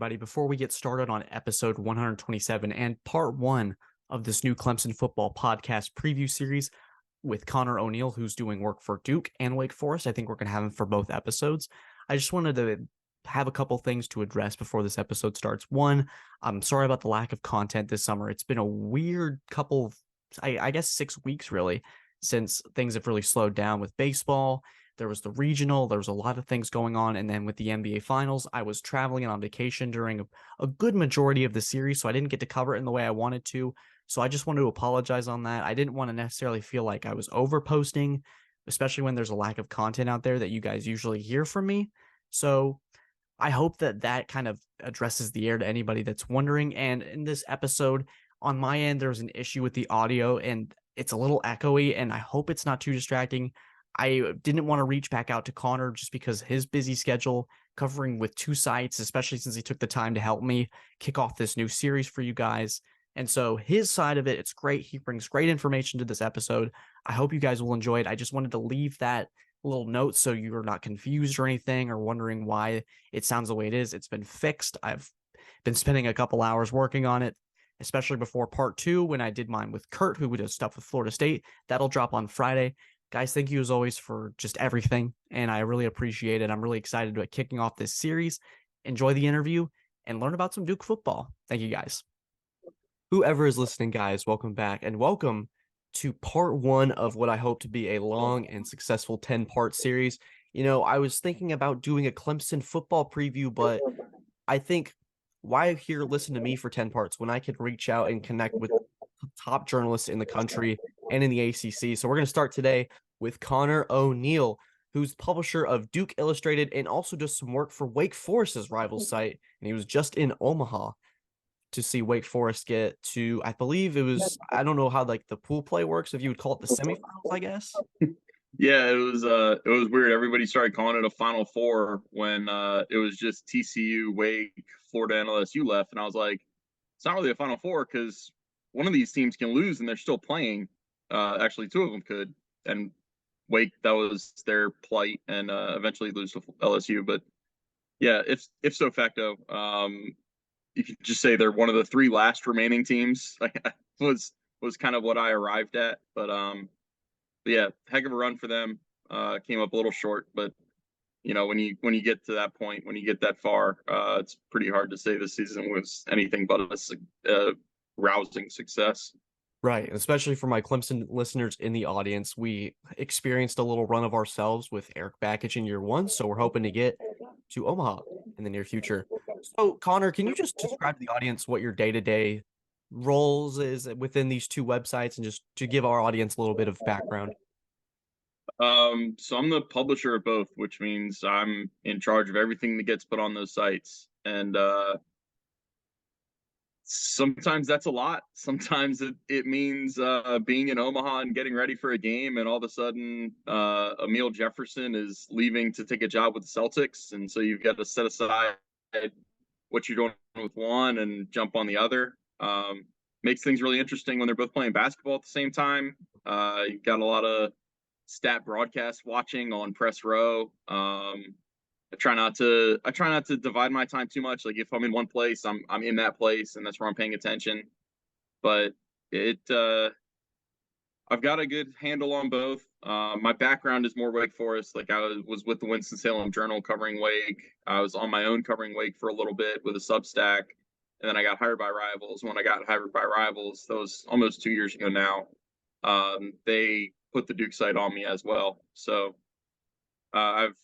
everybody. Before we get started on episode 127 and part one of this new Clemson football podcast preview series with Conor O'Neill, who's doing work for Duke and Wake Forest, I think we're going to have him for both episodes. I just wanted to have a couple things to address before this episode starts. One, I'm sorry about the lack of content this summer. It's been a weird couple, I guess 6 weeks really, since things have really slowed down with baseball. There was the regional, there was a lot of things going on. And then with the NBA finals, I was traveling and on vacation during a good majority of the series. So I didn't get to cover it in the way I wanted to. So I just wanted to apologize on that. I didn't want to necessarily feel like I was over posting, especially when there's a lack of content out there that you guys usually hear from me. So I hope that kind of addresses the air to anybody that's wondering. And in this episode, on my end, there's an issue with the audio and it's a little echoey, and I hope it's not too distracting. I didn't want to reach back out to Conor just because his busy schedule covering with two sites, especially since he took the time to help me kick off this new series for you guys. And so his side of it, it's great. He brings great information to this episode. I hope you guys will enjoy it. I just wanted to leave that little note so you're not confused or anything or wondering why it sounds the way it is. It's been fixed. I've been spending a couple hours working on it, especially before part two when I did mine with Kurt, who does stuff with Florida State. That'll drop on Friday. Guys, thank you as always for just everything, and I really appreciate it. I'm really excited about kicking off this series. Enjoy the interview and learn about some Duke football. Thank you, guys. Whoever is listening, guys, welcome back, and welcome to part one of what I hope to be a long and successful 10-part series. You know, I was thinking about doing a Clemson football preview, but I think why here listen to me for 10 parts when I can reach out and connect with top journalists in the country and in the ACC. So we're going to start today with Conor O'Neill, who's publisher of Duke Illustrated and also does some work for Wake Forest's rival site. And he was just in Omaha to see Wake Forest get to, I believe it was, I don't know how like the pool play works, if you would call it the semifinals, I guess. Yeah, it was weird. Everybody started calling it a Final Four when it was just TCU, Wake, Florida, and LSU left, and I was like, it's not really a Final Four because one of these teams can lose and they're still playing. Actually, two of them could, and Wake, that was their plight, and eventually lose to LSU. But yeah, if so facto, you could just say they're one of the three last remaining teams. was kind of what I arrived at, but yeah, heck of a run for them. Came up a little short, but you know, when you get to that point, when you get that far, it's pretty hard to say this season was anything but a rousing success. Right, especially for my Clemson listeners in the audience, we experienced a little run of ourselves with Eric Bakich in year one, so we're hoping to get to Omaha in the near future. So, Conor, can you just describe to the audience what your day-to-day roles is within these two websites, and just to give our audience a little bit of background? So I'm the publisher of both, which means I'm in charge of everything that gets put on those sites, and sometimes that's a lot. Sometimes it means being in Omaha and getting ready for a game, and all of a sudden Emil Jefferson is leaving to take a job with the Celtics, and so you've got to set aside what you're doing with one and jump on the other. Makes things really interesting when they're both playing basketball at the same time. You've got a lot of stat broadcast watching on press row. I try not to divide my time too much. Like if I'm in one place, I'm in that place, and that's where I'm paying attention. But I've got a good handle on both. My background is more Wake Forest. Like I was with the Winston-Salem Journal covering Wake. I was on my own covering Wake for a little bit with a Substack, and then I got hired by Rivals. When I got hired by Rivals, that was almost 2 years ago now. They put the Duke site on me as well. So I've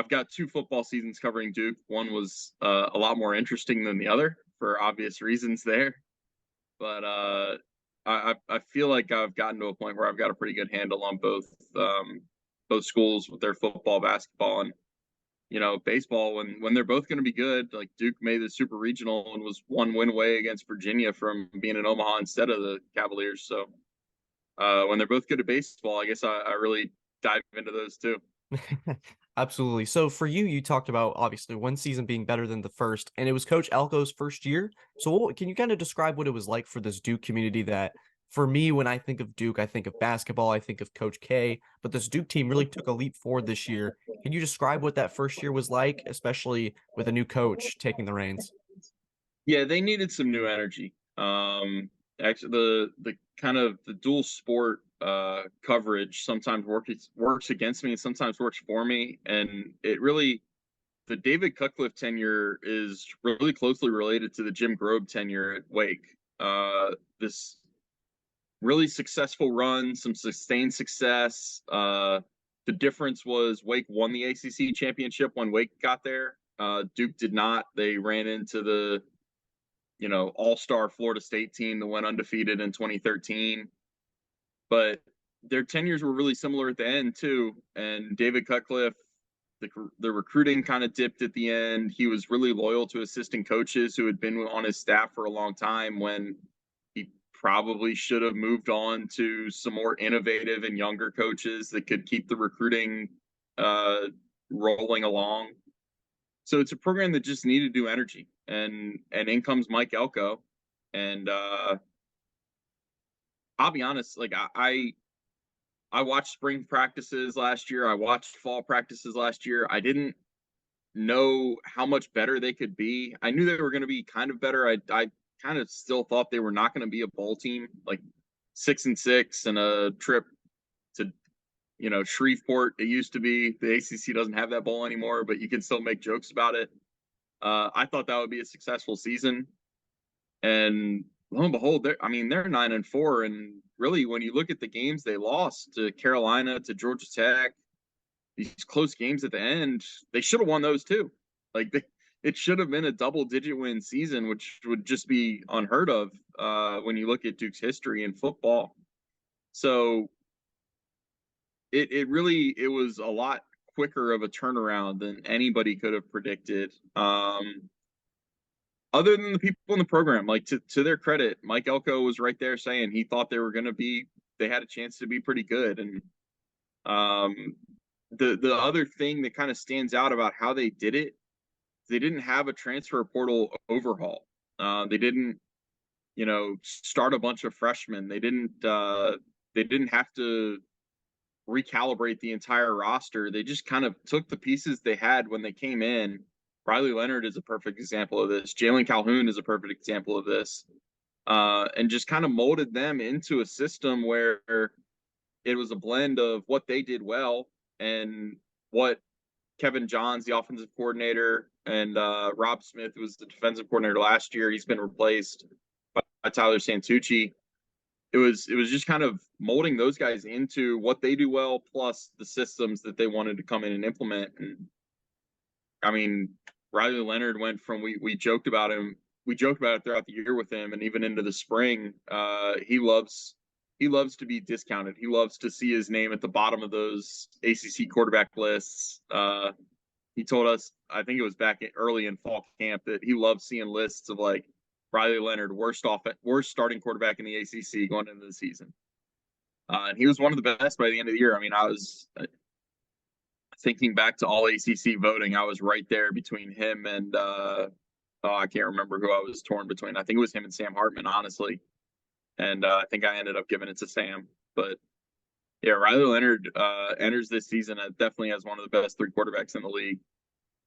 got 2 football seasons covering Duke. One was a lot more interesting than the other for obvious reasons there. But I feel like I've gotten to a point where I've got a pretty good handle on both schools with their football, basketball, and you know, baseball. When they're both going to be good, like Duke made the Super Regional and was 1 win away against Virginia from being in Omaha instead of the Cavaliers. So when they're both good at baseball, I guess I really dive into those too. Absolutely. So for you, you talked about obviously one season being better than the first, and it was Coach Elko's first year. So can you kind of describe what it was like for this Duke community that For me, when I think of Duke, I think of basketball, I think of Coach K, but this Duke team really took a leap forward this year. Can you describe what that first year was like, especially with a new coach taking the reins? Yeah, they needed some new energy. Actually, the kind of the dual sport coverage sometimes works against me and sometimes works for me, and it really the David Cutcliffe tenure is really closely related to the Jim Grobe tenure at Wake. This really successful run, some sustained success. The difference was Wake won the ACC championship when Wake got there. Duke did not. They ran into the all-star Florida State team that went undefeated in 2013. But their tenures were really similar at the end too. And David Cutcliffe, the recruiting kind of dipped at the end. He was really loyal to assistant coaches who had been on his staff for a long time when he probably should have moved on to some more innovative and younger coaches that could keep the recruiting rolling along. So it's a program that just needed new energy, and in comes Mike Elko, and I'll be honest, like I watched spring practices last year, I watched fall practices last year. I didn't know how much better they could be. I knew they were going to be kind of better. I kind of still thought they were not going to be a bowl team, like 6-6 and a trip to Shreveport. It used to be. The ACC doesn't have that bowl anymore, but you can still make jokes about it. I thought that would be a successful season, and lo and behold, they're 9-4, and really, when you look at the games they lost to Carolina, to Georgia Tech, these close games at the end, they should have won those too. It should have been a double-digit win season, which would just be unheard of when you look at Duke's history in football. So it was a lot quicker of a turnaround than anybody could have predicted. Other than the people in the program, like to their credit, Mike Elko was right there saying he thought they had a chance to be pretty good. And the other thing that kind of stands out about how they did it, they didn't have a transfer portal overhaul. They didn't, start a bunch of freshmen. They didn't have to recalibrate the entire roster. They just kind of took the pieces they had when they came in. Riley Leonard is a perfect example of this. Jalen Calhoun is a perfect example of this. And just kind of molded them into a system where it was a blend of what they did well and what Kevin Johns, the offensive coordinator, and Rob Smith, who was the defensive coordinator last year, he's been replaced by Tyler Santucci. It was just kind of molding those guys into what they do well, plus the systems that they wanted to come in and implement. And I mean, Riley Leonard went from we joked about him. We joked about it throughout the year with him, and even into the spring. He loves to be discounted. He loves to see his name at the bottom of those ACC quarterback lists. He told us, I think it was back early in fall camp, that he loves seeing lists of like Riley Leonard, worst starting quarterback in the ACC going into the season. And he was one of the best by the end of the year. I mean, I was thinking back to all ACC voting, I was right there between him and I can't remember who I was torn between. I think it was him and Sam Hartman, honestly. And I think I ended up giving it to Sam. But yeah, Riley Leonard enters this season definitely as one of the best three quarterbacks in the league.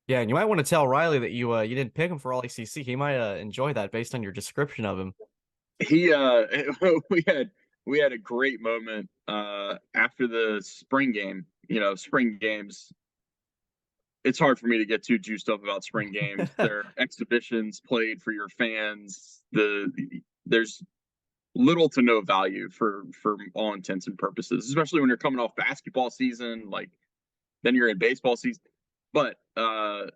Yeah, and you might want to tell Riley that you didn't pick him for all ACC. He might enjoy that based on your description of him. He we had a great moment after the spring game. Spring games, it's hard for me to get too juiced up about spring games. They're exhibitions played for your fans. There's little to no value for all intents and purposes, especially when you're coming off basketball season, like then you're in baseball season. But I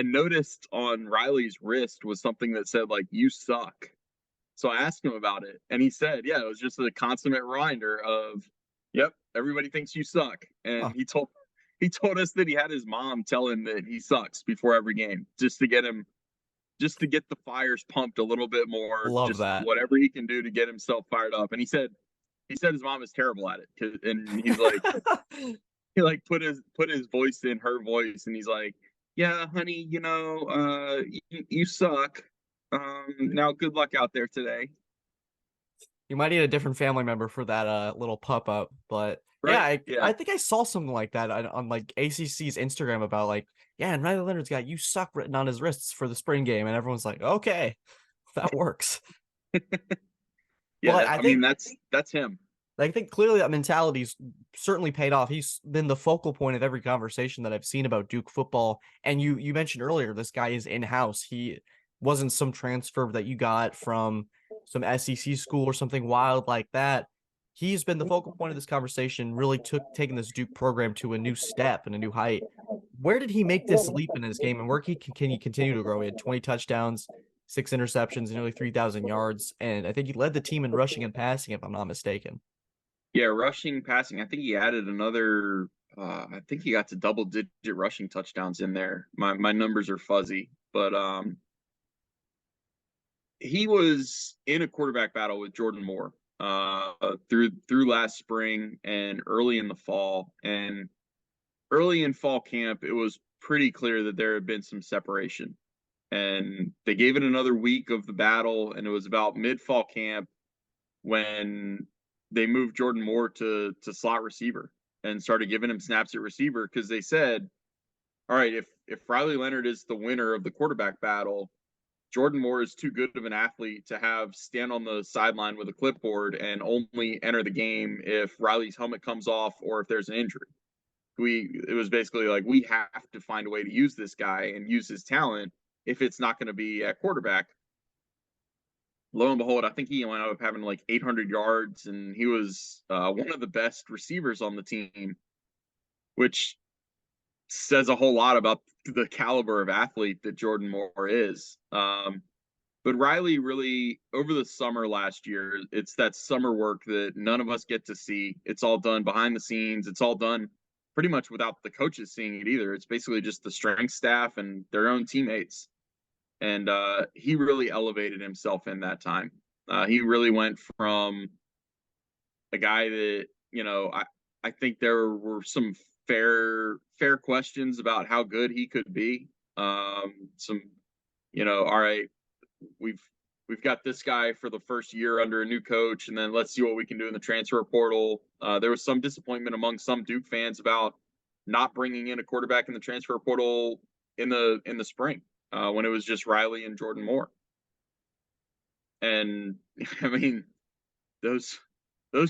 noticed on Riley's wrist was something that said like "you suck." So I asked him about it, and he said, "Yeah, it was just a consummate reminder of, yep, everybody thinks you suck." And he told us that he had his mom tell him that he sucks before every game, just to get the fires pumped a little bit more. Love just that. whatever he can do to get himself fired up. And he said his mom is terrible at it, and he's like. He like put his voice in her voice, and he's like, "Yeah, honey, you suck. Now good luck out there today." You might need a different family member for that little pup up, but yeah, Right? I Yeah. think I saw something like that on like ACC's Instagram about like, yeah, and Riley Leonard's got "you suck" written on his wrists for the spring game, and everyone's like, okay, that works. But Yeah. I mean, that's him. I think clearly that mentality's certainly paid off. He's been the focal point of every conversation that I've seen about Duke football. And you mentioned earlier, this guy is in-house. He wasn't some transfer that you got from some SEC school or something wild like that. He's been the focal point of this conversation, really taking this Duke program to a new step and a new height. Where did he make this leap in his game, and where can he continue to grow? He had 20 touchdowns, 6 interceptions, nearly 3,000 yards, and I think he led the team in rushing and passing, if I'm not mistaken. Yeah, rushing, passing. I think he added another. I think he got to double-digit rushing touchdowns in there. My numbers are fuzzy, but he was in a quarterback battle with Jordan Moore through last spring and early in the fall. And early in fall camp, it was pretty clear that there had been some separation. And they gave it another week of the battle, and it was about mid-fall camp when they moved Jordan Moore to slot receiver and started giving him snaps at receiver because they said, all right, if Riley Leonard is the winner of the quarterback battle, Jordan Moore is too good of an athlete to have stand on the sideline with a clipboard and only enter the game if Riley's helmet comes off or if there's an injury. It was basically like, we have to find a way to use this guy and use his talent if it's not going to be at quarterback. Lo and behold, I think he ended up having like 800 yards, and he was one of the best receivers on the team, which says a whole lot about the caliber of athlete that Jordan Moore is. But Riley really, over the summer last year, it's that summer work that none of us get to see. It's all done behind the scenes. It's all done pretty much without the coaches seeing it either. It's basically just the strength staff and their own teammates. And he really elevated himself in that time. He really went from a guy that, I think there were some fair questions about how good he could be. All right, we've got this guy for the first year under a new coach, and then let's see what we can do in the transfer portal. There was some disappointment among some Duke fans about not bringing in a quarterback in the transfer portal in the spring when it was just Riley and Jordan Moore. And I mean, those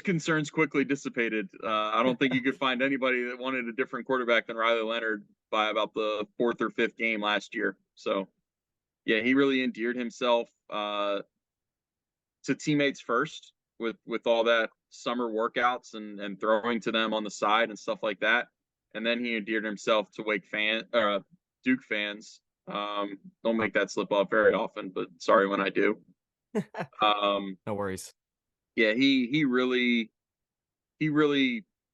concerns quickly dissipated. I don't think you could find anybody that wanted a different quarterback than Riley Leonard by about the fourth or fifth game last year. So, yeah, he really endeared himself to teammates first with all that summer workouts and throwing to them on the side and stuff like that. And then he endeared himself to Duke fans. Don't make that slip up very often, but sorry when I do. No worries. Yeah, he really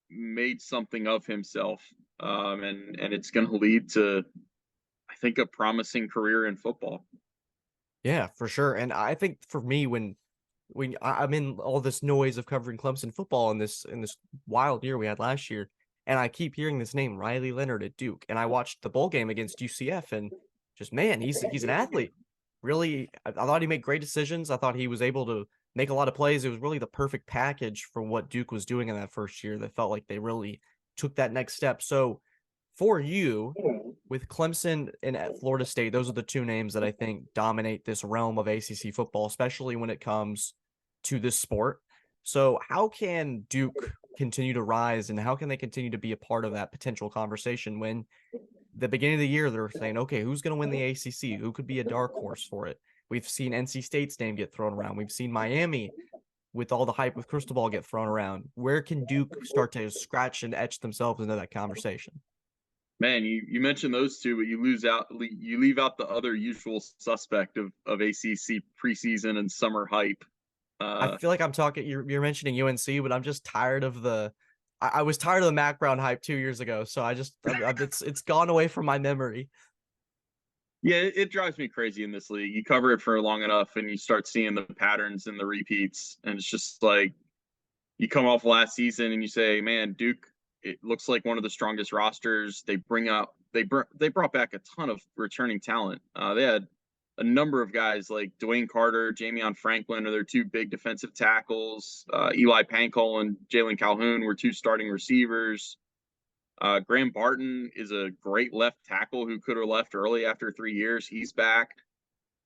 made something of himself, and it's going to lead to, I think, a promising career in football. Yeah, for sure. And I think for me, when I'm in all this noise of covering Clemson football in this wild year we had last year, and I keep hearing this name, Riley Leonard at Duke, and I watched the bowl game against UCF, and just, man, he's an athlete. Really, I thought he made great decisions. I thought he was able to make a lot of plays. It was really the perfect package for what Duke was doing in that first year. That felt like they really took that next step. So for you, with Clemson and at Florida State, those are the two names that I think dominate this realm of ACC football, especially when it comes to this sport. So how can Duke continue to rise, and how can they continue to be a part of that potential conversation when the beginning of the year they're saying, okay, who's going to win the ACC? Who could be a dark horse for it? We've seen NC State's name get thrown around. We've seen Miami, with all the hype with Cristobal, get thrown around. Where can Duke start to scratch and etch themselves into that conversation? Man, you mentioned those two, but you leave out the other usual suspect of ACC preseason and summer hype. I feel like I'm talking. You're mentioning UNC, but I'm just tired of the. I was tired of the Mac Brown hype 2 years ago, so it's gone away from my memory. Yeah, it drives me crazy in this league. You cover it for long enough, and you start seeing the patterns and the repeats, and it's just like you come off last season and you say, "Man, Duke, it looks like one of the strongest rosters." They brought back a ton of returning talent. They had a number of guys like Dwayne Carter, Jamion Franklin are their two big defensive tackles. Eli Pankol and Jalen Calhoun were two starting receivers. Graham Barton is a great left tackle who could have left early after 3 years. He's back.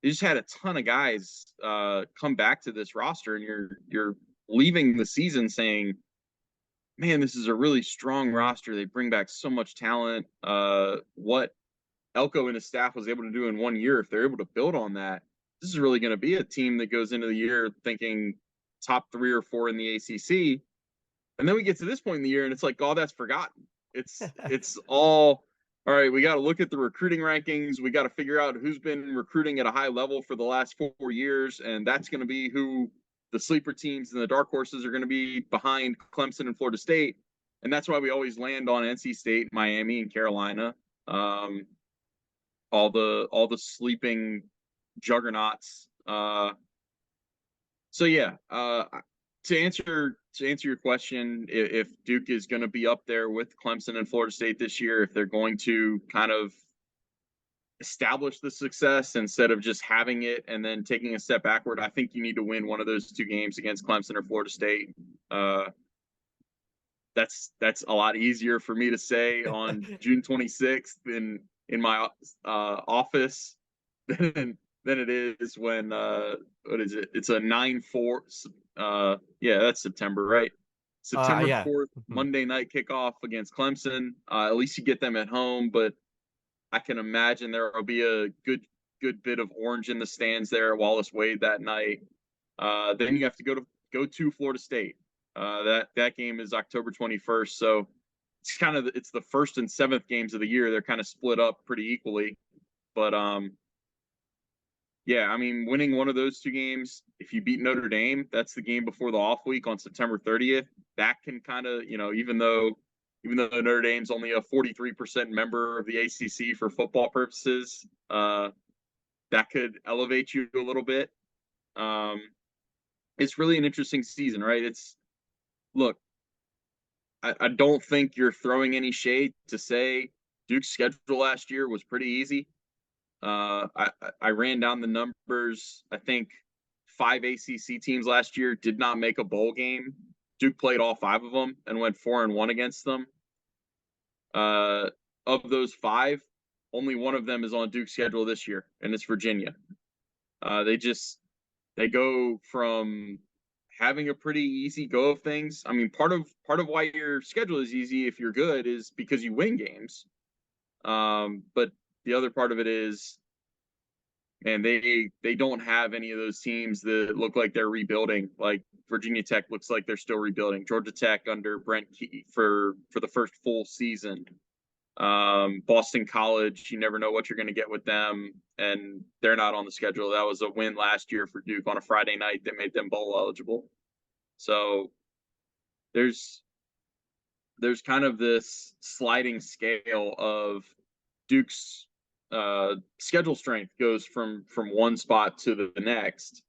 They just had a ton of guys come back to this roster, and you're leaving the season saying, man, this is a really strong roster. They bring back so much talent. What Elko and his staff was able to do in 1 year, if they're able to build on that, this is really going to be a team that goes into the year thinking top 3 or 4 in the ACC. And then we get to this point in the year, and it's like, oh, that's forgotten. It's all right. We got to look at the recruiting rankings. We got to figure out who's been recruiting at a high level for the last 4 years, and that's going to be who the sleeper teams and the dark horses are going to be behind Clemson and Florida State. And that's why we always land on NC State, Miami, and Carolina. All the sleeping juggernauts. So yeah, to answer your question, if Duke is going to be up there with Clemson and Florida State this year, if they're going to kind of establish the success instead of just having it and then taking a step backward, I think you need to win one of those 2 games against Clemson or Florida State. That's a lot easier for me to say on June 26th in my office than it is when what is it? It's a 9-4. Yeah, that's September, right? September 4th, Monday night kickoff against Clemson. At least you get them at home, but I can imagine there will be a good bit of orange in the stands there at Wallace Wade that night. Then you have to go to Florida State. That game is October 21st, so it's the 1st and 7th games of the year. They're kind of split up pretty equally, but yeah, I mean, winning one of those 2 games, if you beat Notre Dame, that's the game before the off week on September 30th. That can kind of, even though Notre Dame's only a 43% member of the ACC for football purposes, that could elevate you a little bit. It's really an interesting season, right? Look, I don't think you're throwing any shade to say Duke's schedule last year was pretty easy. I ran down the numbers. I think 5 ACC teams last year did not make a bowl game. Duke played all 5 of them and went 4-1 against them. Of those 5, only one of them is on Duke's schedule this year, and it's Virginia. They go from having a pretty easy go of things. I mean, part of why your schedule is easy if you're good is because you win games. But the other part of it is, man, they don't have any of those teams that look like they're rebuilding. Like Virginia Tech looks like they're still rebuilding. Georgia Tech under Brent Key for the first full season. Boston College, you never know what you're going to get with them, and they're not on the schedule. That was a win last year for Duke on a Friday night that made them bowl eligible. So there's kind of this sliding scale of Duke's schedule strength goes from one spot to the next.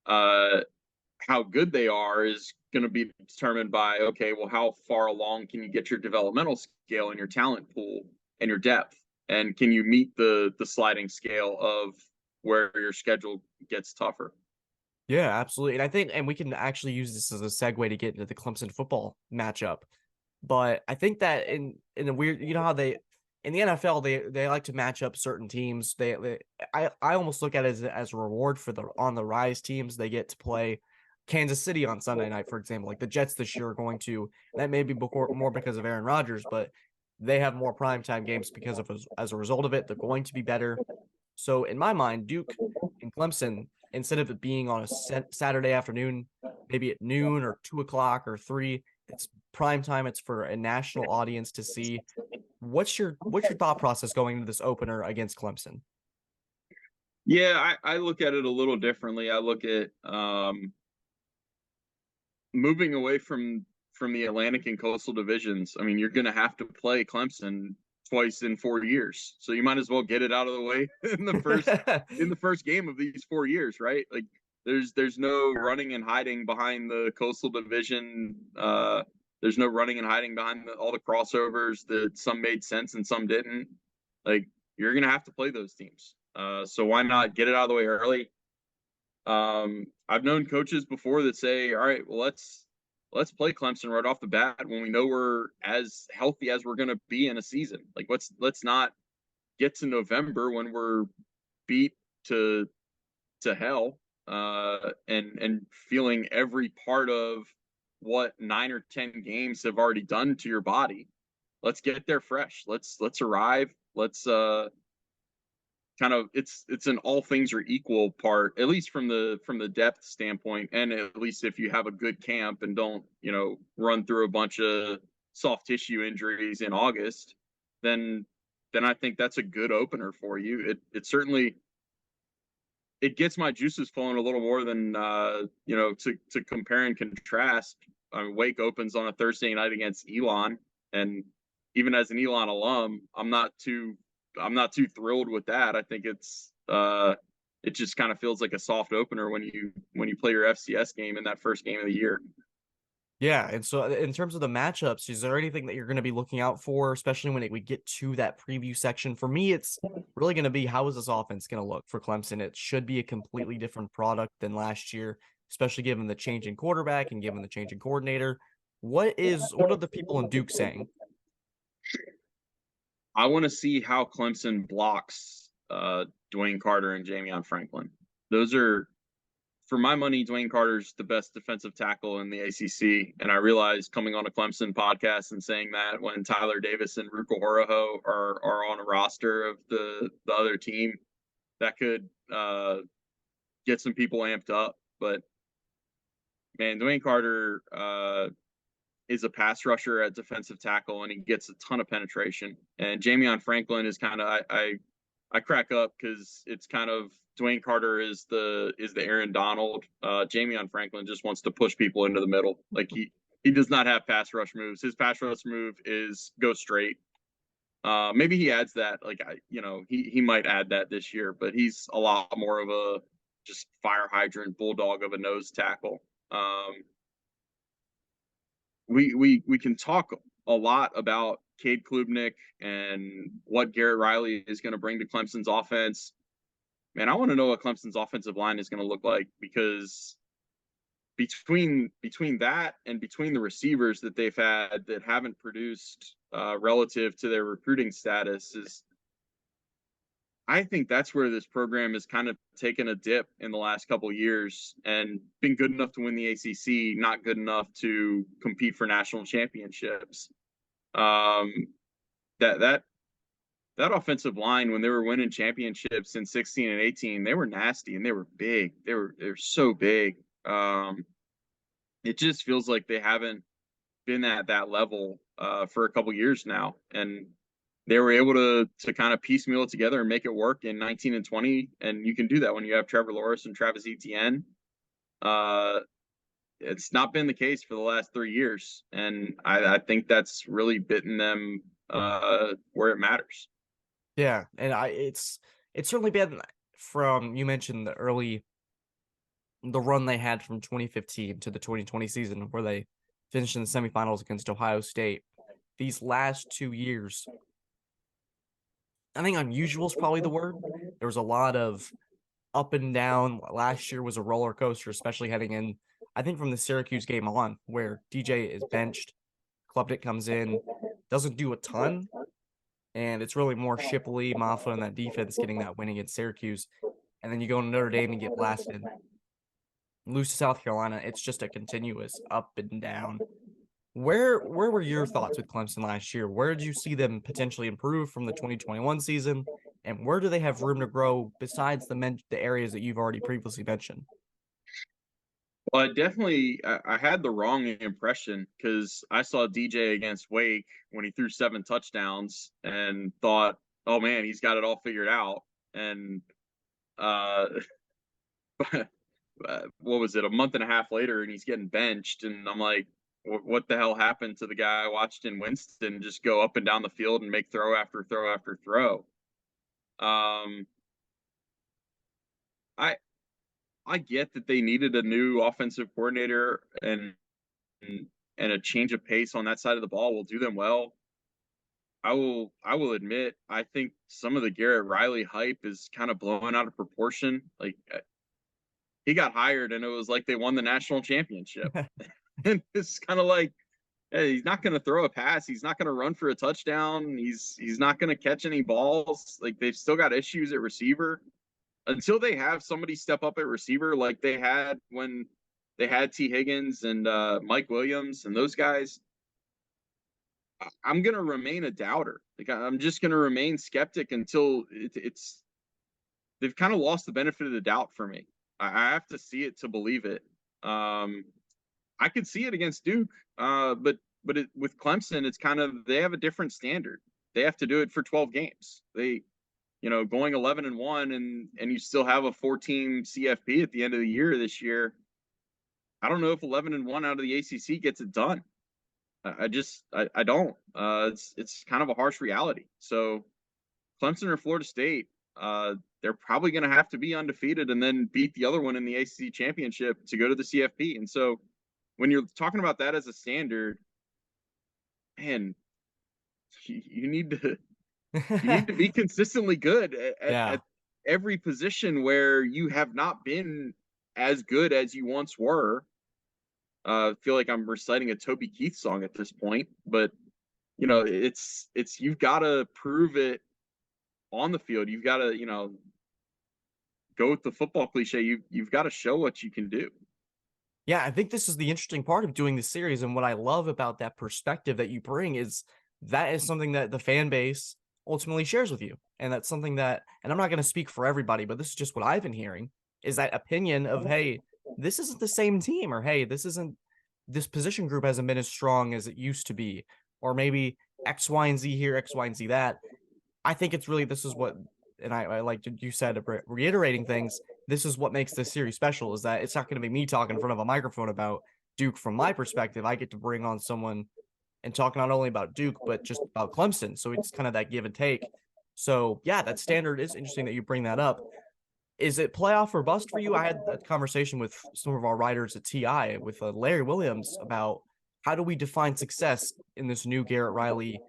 How good they are is going to be determined by, okay, well, how far along can you get your developmental scale and your talent pool and your depth, and can you meet the sliding scale of where your schedule gets tougher? Yeah, absolutely. And I think, and we can actually use this as a segue to get into the Clemson football matchup. But I think that in a weird, how they in the NFL they like to match up certain teams. I almost look at it as a reward for the on the rise teams. They get to play Kansas City on Sunday night, for example. Like the Jets this year are going to, that may be more because of Aaron Rodgers, but they have more primetime games because of as a result of it. They're going to be better. So in my mind, Duke and Clemson, instead of it being on a Saturday afternoon, maybe at noon or 2 o'clock or 3, it's prime time. It's for a national audience to see. What's your thought process going into this opener against Clemson? Yeah, I look at it a little differently. I look at moving away from the Atlantic and Coastal divisions. I mean, you're going to have to play Clemson twice in 4 years, so you might as well get it out of the way in the first game of these 4 years, right? Like, there's no running and hiding behind the Coastal division. There's no running and hiding behind all the crossovers that some made sense and some didn't. Like, you're going to have to play those teams. So why not get it out of the way early? I've known coaches before that say, all right, well, let's play Clemson right off the bat when we know we're as healthy as we're going to be in a season. Like let's not get to November when we're beat to hell, and feeling every part of what 9 or 10 games have already done to your body. Let's get there fresh. Let's arrive. Let's kind of it's an all things are equal part, at least from the depth standpoint, and at least if you have a good camp and don't run through a bunch of soft tissue injuries in August, then I think that's a good opener for you. It certainly it gets my juices flowing a little more than to compare and contrast. I mean, Wake opens on a Thursday night against Elon, and even as an Elon alum, I'm not too thrilled with that. I think it just kind of feels like a soft opener when you play your FCS game in that first game of the year. Yeah, and so in terms of the matchups, is there anything that you're going to be looking out for, especially when we get to that preview section? For me, it's really going to be, how is this offense going to look for Clemson? It should be a completely different product than last year, especially given the change in quarterback and given the change in coordinator. What are the people in Duke saying? I want to see how Clemson blocks Dwayne Carter and Jamion Franklin. Those are, for my money, Dwayne Carter's the best defensive tackle in the ACC. And I realized coming on a Clemson podcast and saying that when Tyler Davis and Ruka Horoho are on a roster of the other team, that could get some people amped up. But man, Dwayne Carter is a pass rusher at defensive tackle, and he gets a ton of penetration. And Jamion Franklin is kind of I crack up because it's kind of Dwayne Carter is the Aaron Donald. Jamion Franklin just wants to push people into the middle. Like he does not have pass rush moves. His pass rush move is go straight. Maybe he adds that. Like he might add that this year, but he's a lot more of a just fire hydrant bulldog of a nose tackle. We can talk a lot about Cade Klubnik and what Garrett Riley is going to bring to Clemson's offense. Man, I want to know what Clemson's offensive line is going to look like, because between that and between the receivers that they've had that haven't produced relative to their recruiting status, is I think that's where this program has kind of taken a dip in the last couple of years and been good enough to win the ACC, not good enough to compete for national championships. That offensive line, when they were winning championships in 16 and 18, they were nasty and they were big. They're so big. It just feels like they haven't been at that level for a couple years now, and they were able to kind of piecemeal it together and make it work in 19 and 20. And you can do that when you have Trevor Lawrence and Travis Etienne. It's not been the case for the last 3 years, and I think that's really bitten them where it matters. Yeah, and it's certainly been, from, you mentioned the run they had from 2015 to the 2020 season, where they finished in the semifinals against Ohio State. These last 2 years, I think unusual is probably the word. There was a lot of up and down. Last year was a roller coaster, especially heading in, I think, from the Syracuse game on, where DJ is benched, Klubnik comes in, doesn't do a ton, and it's really more Shipley, Maffa, and that defense getting that win against Syracuse. And then you go to Notre Dame and get blasted. Lose to South Carolina. It's just a continuous up and down. Where were your thoughts with Clemson last year? Where did you see them potentially improve from the 2021 season? And where do they have room to grow besides the areas that you've already previously mentioned? Well, I had the wrong impression, because I saw DJ against Wake when he threw 7 touchdowns and thought, oh man, he's got it all figured out. And what was it, a month and a half later, and he's getting benched, and I'm like, what the hell happened to the guy I watched in Winston just go up and down the field and make throw after throw after throw? I get that they needed a new offensive coordinator, and a change of pace on that side of the ball will do them well. I will admit, I think some of the Garrett Riley hype is kind of blowing out of proportion. Like he got hired and it was like they won the national championship. And it's kind of like, hey, he's not going to throw a pass. He's not going to run for a touchdown. He's not going to catch any balls. Like they've still got issues at receiver. Until they have somebody step up at receiver like they had when they had T. Higgins and Mike Williams and those guys, I'm going to remain a doubter. Like I'm just going to remain skeptic until it's they've kind of lost the benefit of the doubt for me. I have to see it to believe it. I could see it against Duke, with Clemson, it's kind of they have a different standard. They have to do it for 12 games. They, going 11-1 and you still have a 4-team CFP at the end of the year this year. I don't know if 11-1 out of the ACC gets it done. I don't. It's kind of a harsh reality. So Clemson or Florida State, they're probably going to have to be undefeated and then beat the other one in the ACC championship to go to the CFP. And so when you're talking about that as a standard, man, you need to be consistently good at every position where you have not been as good as you once were. I feel like I'm reciting a Toby Keith song at this point, but it's you've got to prove it on the field. You've got to go with the football cliche. You've got to show what you can do. Yeah, I think this is the interesting part of doing this series. And what I love about that perspective that you bring is that is something that the fan base ultimately shares with you. And that's something that, and I'm not going to speak for everybody, but this is just what I've been hearing, is that opinion of, hey, this isn't the same team, or hey, this position group hasn't been as strong as it used to be, or maybe X, Y, and Z here, X, Y, and Z that. I think it's really, this is what, and I like you said, reiterating things, this is what makes this series special, is that it's not going to be me talking in front of a microphone about Duke from my perspective. I get to bring on someone and talk not only about Duke, but just about Clemson. So it's kind of that give and take. So yeah, that standard is interesting that you bring that up. Is it playoff or bust for you? I had a conversation with some of our writers at TI with Larry Williams about how do we define success in this new Garrett Riley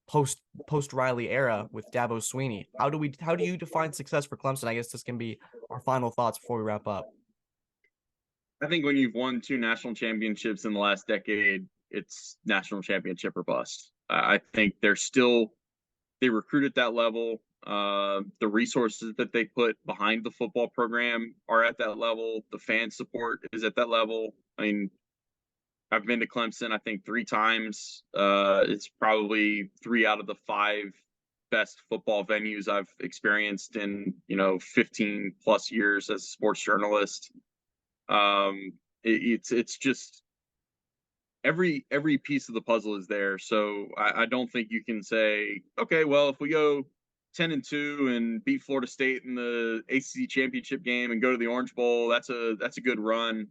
post Riley era with Dabo Sweeney. How do you define success for Clemson? I guess this can be our final thoughts before we wrap up. I think when you've won 2 national championships in the last decade, it's national championship or bust. I think they recruit at that level. The resources that they put behind the football program are at that level. The fan support is at that level. I mean, I've been to Clemson, I think 3 times. It's probably 3 out of the 5 best football venues I've experienced in, 15 plus years as a sports journalist. It's just every piece of the puzzle is there. So I don't think you can say, okay, well, if we go 10-2 and beat Florida State in the ACC championship game and go to the Orange Bowl, that's a good run.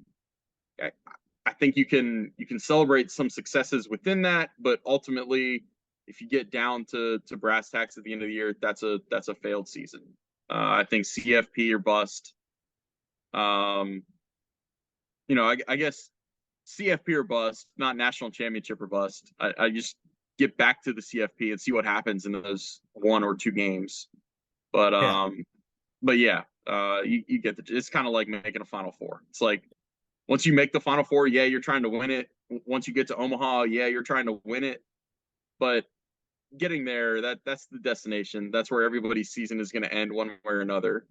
I think you can celebrate some successes within that, but ultimately, if you get down to brass tacks at the end of the year, that's a failed season. I think CFP or bust. I guess CFP or bust, not national championship or bust. I just get back to the CFP and see what happens in those 1 or 2 games. But yeah, you get it's kind of like making a Final Four. It's like, once you make the Final Four, yeah, you're trying to win it. Once you get to Omaha, yeah, you're trying to win it. But getting there, that's the destination. That's where everybody's season is going to end one way or another.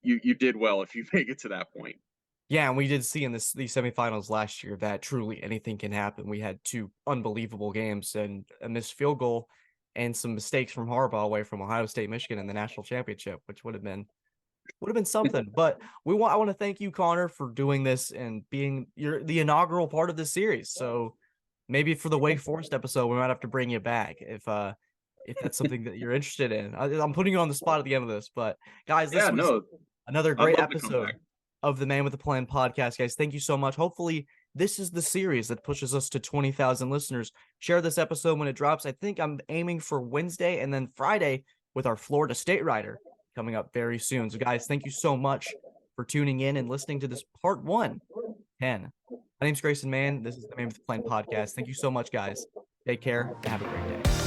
You did well if you make it to that point. Yeah, and we did see in these semifinals last year that truly anything can happen. We had 2 unbelievable games and a missed field goal and some mistakes from Harbaugh away from Ohio State, Michigan in the national championship, which would have been something. But I want to thank you, Connor, for doing this and being the inaugural part of this series. So maybe for the Wake Forest episode, we might have to bring you back if that's something that you're interested in. I'm putting you on the spot at the end of this, but guys, this was another great episode of the Man with the Plan podcast. Guys, thank you so much. Hopefully this is the series that pushes us to 20,000 listeners. Share this episode when it drops. I think I'm aiming for Wednesday and then Friday with our Florida State writer coming up very soon. So guys, thank you so much for tuning in and listening to this part 1, 10. My name's Grayson Mann. This is the Man with the Plan podcast. Thank you so much, guys. Take care and have a great day.